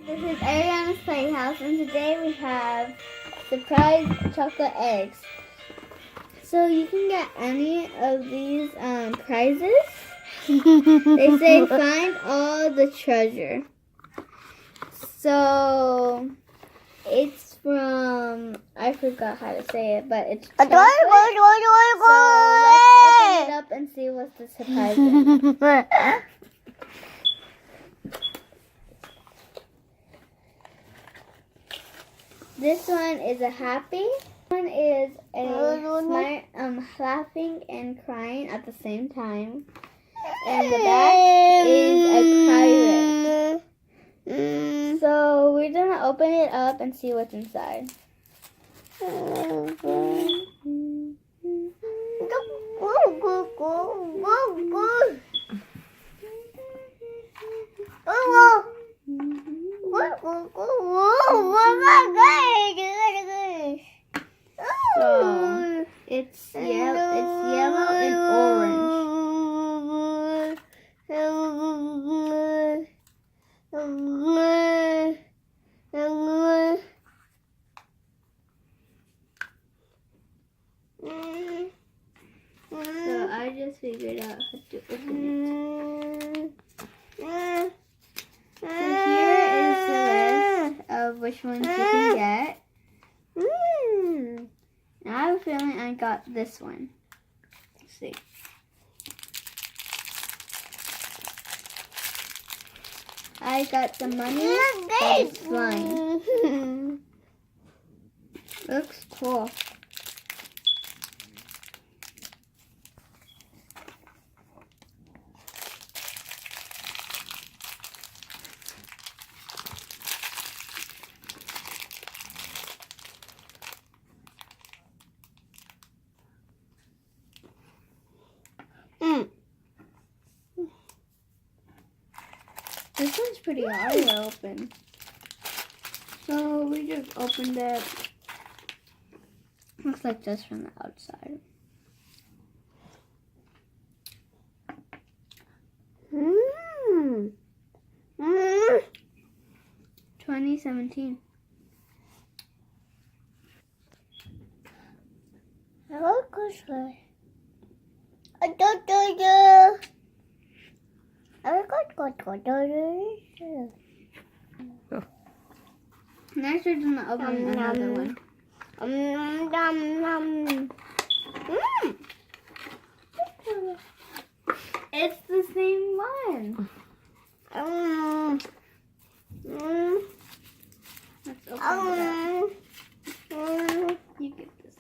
This is Arianna's Playhouse, and today we have surprise chocolate eggs. So you can get any of these prizes. They say find all the treasure. So it's from, I forgot how to say it, but it's chocolate. So let's open it up and see what's the surprise in. This one is a happy. One is a laughing and crying at the same time. And the back is a pirate. So we're gonna open it up and see what's inside. So it's yellow and orange. So I just figured out how to open it. So here is the list of which ones you can get. Now I have a feeling I got this one. Let's see. I got the money that is flying. Looks cool. This one's pretty hard to open. So we just opened it. Looks like this from the outside. 2017. Hello, Kushler. I don't know. Next we're gonna open another one. It's the same one. Let's open it up. You get this.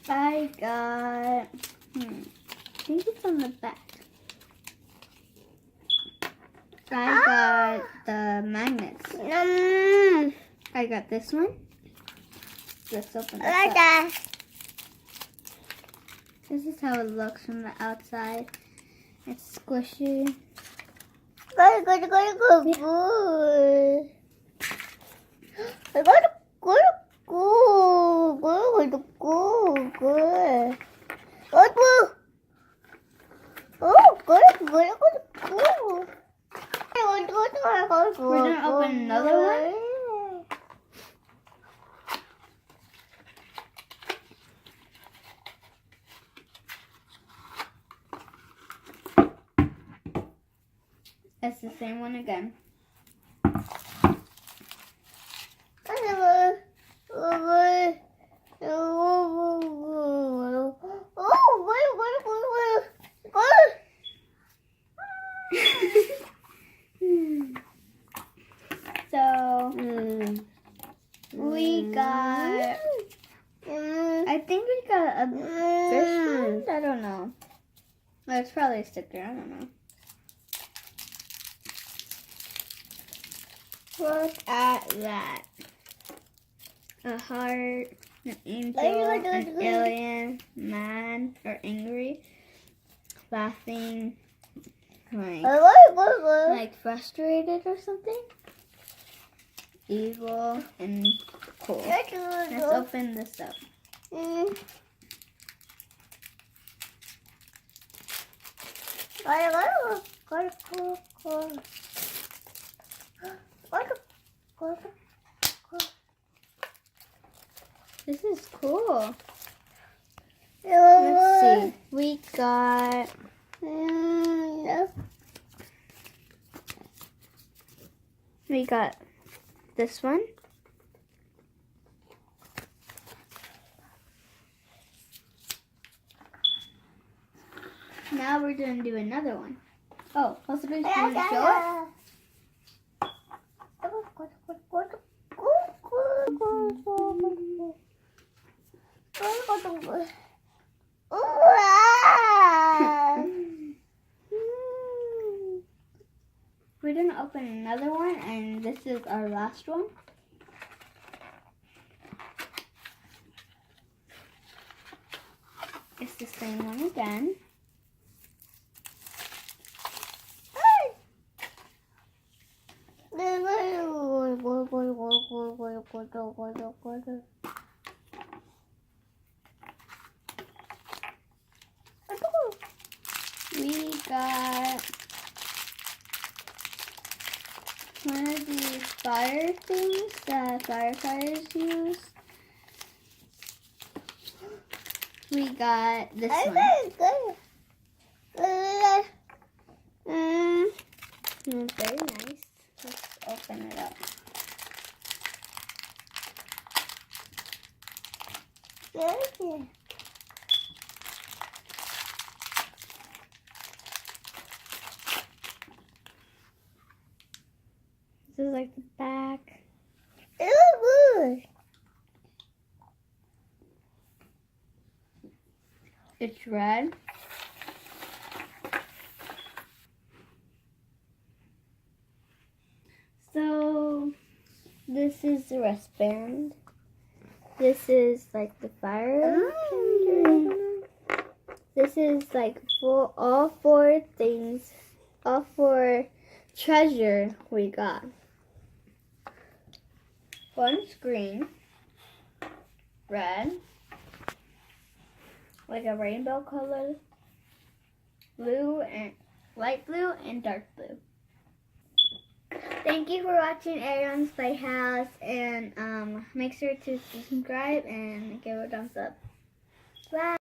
I got, I think it's on the back. I got the magnets. I got this one. Let's open this up. This is how it looks from the outside. It's squishy. I We're gonna open another one. It's the same one again. So we got, I think we got this one. I don't know. Well, it's probably a sticker. I don't know. Look at that. A heart, an angel, an alien, mad or angry, laughing, like frustrated or something. evil, and cool. Let's open this up. This is cool. Let's see. We got this one. Now we're going to do another one. Oh, possibly you want to show us? We're going to open another one, and this is our last one. It's the same one again. We got one of these fire things that firefighters use. We got this one. It's very nice. Let's open it up. This is like the back. It's red. So this is the wristband. This is like the fire. This is like for all four things, all four treasure we got. One's green, red, like a rainbow color, blue and light blue and dark blue. Thank you for watching Arianna's Splayhouse, and make sure to subscribe and give it a thumbs up. Bye.